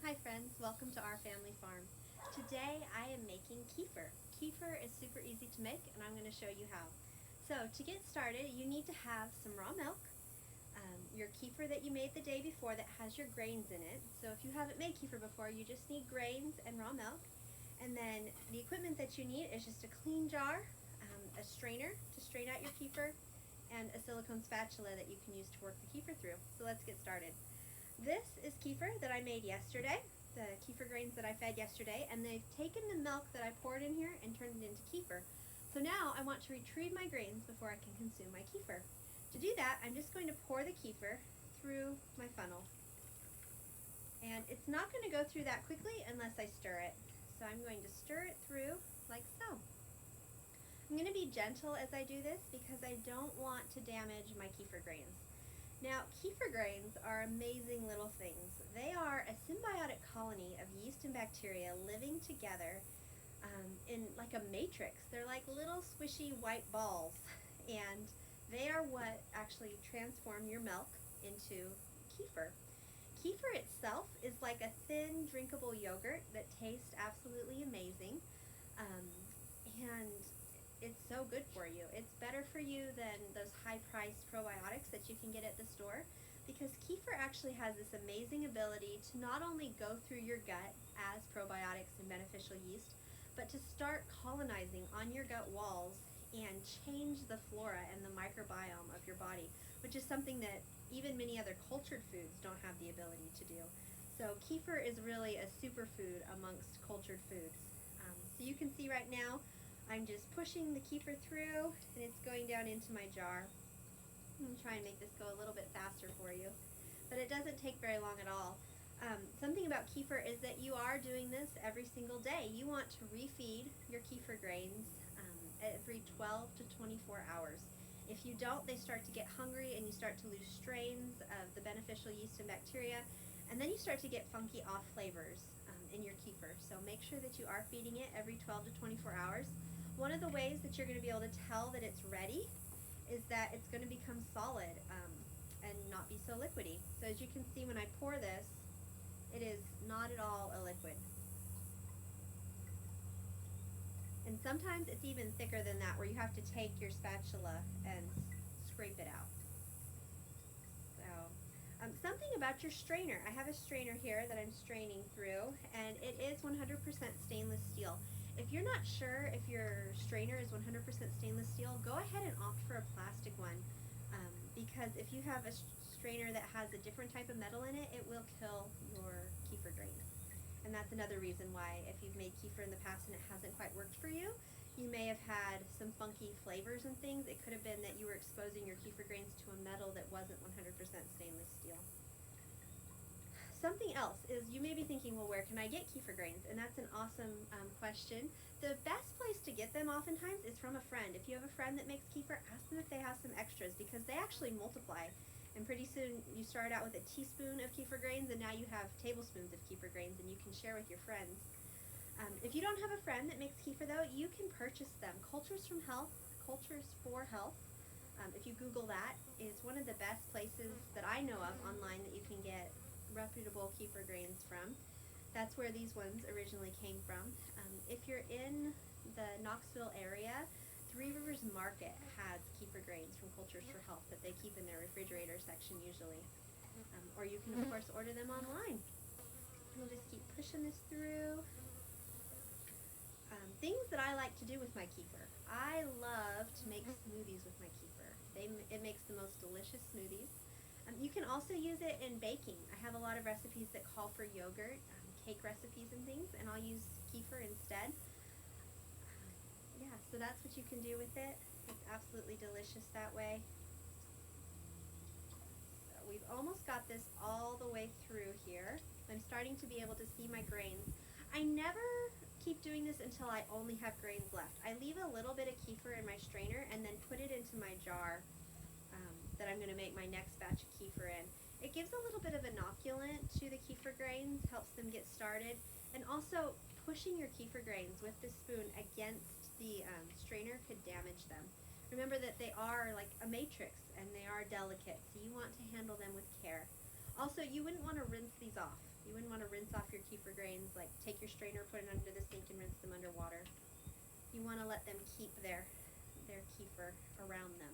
Hi friends, welcome to our family farm. Today I am making kefir. Kefir is super easy to make and I'm going to show you how. So to get started you need to have some raw milk, your kefir that you made the day before that has your grains in it. So if you haven't made kefir before you just need grains and raw milk. And then the equipment that you need is just a clean jar, a strainer to strain out your kefir, and a silicone spatula that you can use to work the kefir through. So let's get started. This is kefir that I made yesterday, the kefir grains that I fed yesterday, and they've taken the milk that I poured in here and turned it into kefir. So now I want to retrieve my grains before I can consume my kefir. To do that, I'm just going to pour the kefir through my funnel. And it's not going to go through that quickly unless I stir it. So I'm going to stir it through like so. I'm going to be gentle as I do this because I don't want to damage my kefir grains. Now, kefir grains are amazing little things. They are a symbiotic colony of yeast and bacteria living together in like a matrix. They're like little squishy white balls, and they are what actually transform your milk into kefir. Kefir itself is like a thin, drinkable yogurt that tastes absolutely amazing, and it's so good for you. It's better for you than those high-priced probiotics that you can get at the store, because kefir actually has this amazing ability to not only go through your gut as probiotics and beneficial yeast, but to start colonizing on your gut walls and change the flora and the microbiome of your body, which is something that even many other cultured foods don't have the ability to do. So kefir is really a superfood amongst cultured foods. So you can see right now I'm just pushing the kefir through and it's going down into my jar. I'm going to try and make this go a little bit faster for you, but it doesn't take very long at all. Something about kefir is that you are doing this every single day. You want to refeed your kefir grains every 12 to 24 hours. If you don't, they start to get hungry and you start to lose strains of the beneficial yeast and bacteria, and then you start to get funky off flavors in your kefir. So make sure that you are feeding it every 12 to 24 hours. One of the ways that you're going to be able to tell that it's ready is that it's going to become solid and not be so liquidy. So as you can see when I pour this, it is not at all a liquid. And sometimes it's even thicker than that, where you have to take your spatula and scrape it out. So, something about your strainer. I have a strainer here that I'm straining through, and it is 100% stainless steel. If you're not sure if your strainer is 100% stainless steel, go ahead and opt for a plastic one, because if you have a strainer that has a different type of metal in it, it will kill your kefir grains. And that's another reason why, if you've made kefir in the past and it hasn't quite worked for you, you may have had some funky flavors and things. It could have been that you were exposing your kefir grains to a metal that wasn't 100% stainless steel. Something else is, you may be thinking, well, where can I get kefir grains? And that's an awesome question. The best place to get them oftentimes is from a friend. If you have a friend that makes kefir, ask them if they have some extras, because they actually multiply. And pretty soon you start out with a teaspoon of kefir grains and now you have tablespoons of kefir grains, and you can share with your friends. If you don't have a friend that makes kefir though, you can purchase them. Cultures for Health, if you Google that, is one of the best places that I know of online that you can get reputable kefir grains from. That's where these ones originally came from. If you're in the Knoxville area, Three Rivers Market has kefir grains from Cultures for Health that they keep in their refrigerator section usually. Or you can of course order them online. We'll just keep pushing this through. Things that I like to do with my kefir. I love to make smoothies with my kefir. It makes the most delicious smoothies. You can also use it in baking. I have a lot of recipes that call for yogurt, cake recipes and things, and I'll use kefir instead. Yeah, so that's what you can do with it. It's absolutely delicious that way. So we've almost got this all the way through here. I'm starting to be able to see my grains. I never keep doing this until I only have grains left. I leave a little bit of kefir in my strainer and then put it into my jar that I'm going to make my next batch of kefir in. It gives a little bit of inoculant to the kefir grains, helps them get started, and also pushing your kefir grains with the spoon against the strainer could damage them. Remember that they are like a matrix and they are delicate, so you want to handle them with care. Also, you wouldn't want to rinse these off. You wouldn't want to rinse off your kefir grains, like take your strainer, put it under the sink and rinse them under water. You want to let them keep their kefir around them.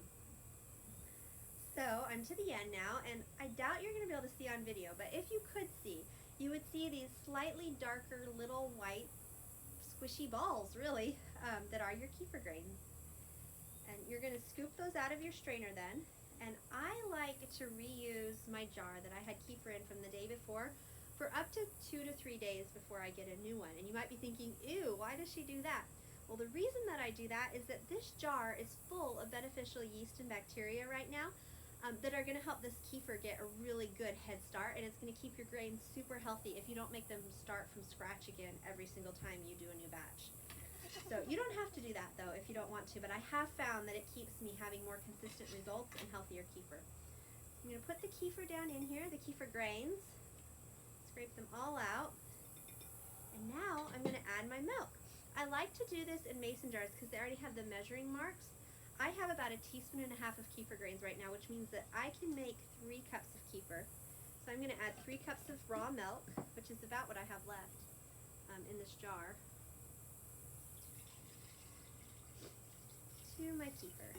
So I'm to the end now, and I doubt you're going to be able to see on video, but if you could see, you would see these slightly darker little white squishy balls, really, that are your kefir grains. And you're going to scoop those out of your strainer then, and I like to reuse my jar that I had kefir in from the day before for up to 2 to 3 days before I get a new one. And you might be thinking, ew, why does she do that? Well, the reason that I do that is that this jar is full of beneficial yeast and bacteria right now that are going to help this kefir get a really good head start, and it's going to keep your grains super healthy if you don't make them start from scratch again every single time you do a new batch. So you don't have to do that though if you don't want to, but I have found that it keeps me having more consistent results and healthier kefir. I'm going to put the kefir down in here, the kefir grains, scrape them all out, and now I'm going to add my milk. I like to do this in mason jars because they already have the measuring marks. I have about 1.5 teaspoons of kefir grains right now, which means that I can make 3 cups of kefir. So I'm going to add 3 cups of raw milk, which is about what I have left in this jar, to my kefir.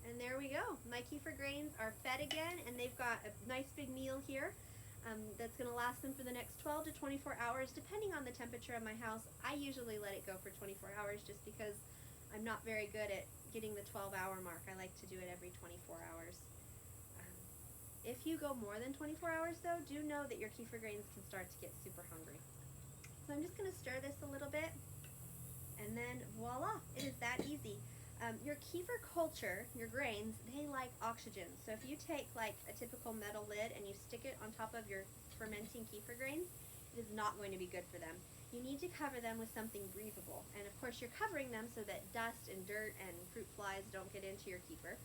And there we go. My kefir grains are fed again, and they've got a nice big meal here that's going to last them for the next 12 to 24 hours, depending on the temperature of my house. I usually let it go for 24 hours just because I'm not very good at getting the 12-hour mark. I like to do it every 24 hours. If you go more than 24 hours though, do know that your kefir grains can start to get super hungry. So I'm just going to stir this a little bit, and then voila, it is that easy. Your kefir culture, your grains, they like oxygen. So if you take like a typical metal lid and you stick it on top of your fermenting kefir grains, it is not going to be good for them. You need to cover them with something breathable. And of course you're covering them so that dust and dirt and fruit flies don't get into your kefir.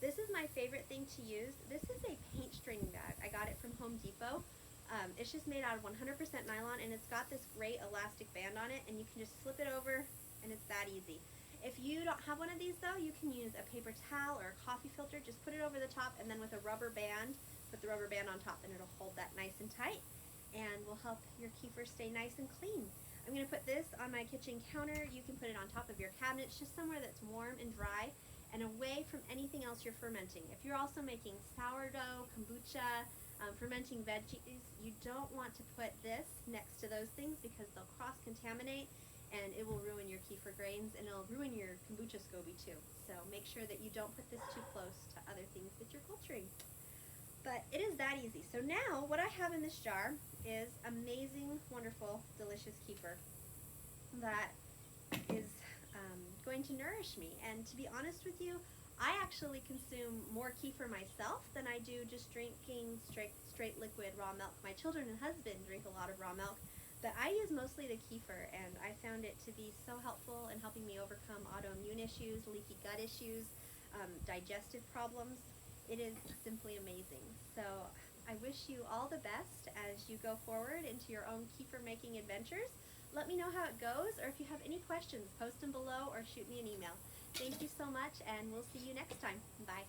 This is my favorite thing to use. This is a paint string bag. I got it from Home Depot. It's just made out of 100% nylon, and it's got this great elastic band on it, and you can just slip it over, and it's that easy. If you don't have one of these though, you can use a paper towel or a coffee filter. Just put it over the top, and then with a rubber band, put the rubber band on top, and it'll hold that nice and tight and will help your kefir stay nice and clean. I'm going to put this on my kitchen counter. You can put it on top of your cabinets, just somewhere that's warm and dry and away from anything else you're fermenting. If you're also making sourdough, kombucha, fermenting veggies, you don't want to put this next to those things because they'll cross-contaminate and it will ruin your kefir grains, and it'll ruin your kombucha SCOBY too. So make sure that you don't put this too close to other things that you're culturing. But it is that easy. So now what I have in this jar is amazing, wonderful, delicious kefir that is going to nourish me. And to be honest with you, I actually consume more kefir myself than I do just drinking straight liquid raw milk. My children and husband drink a lot of raw milk, but I use mostly the kefir, and I found it to be so helpful in helping me overcome autoimmune issues, leaky gut issues, digestive problems. It is simply amazing. So I wish you all the best as you go forward into your own kefir making adventures. Let me know how it goes, or if you have any questions, post them below or shoot me an email. Thank you so much, and we'll see you next time. Bye.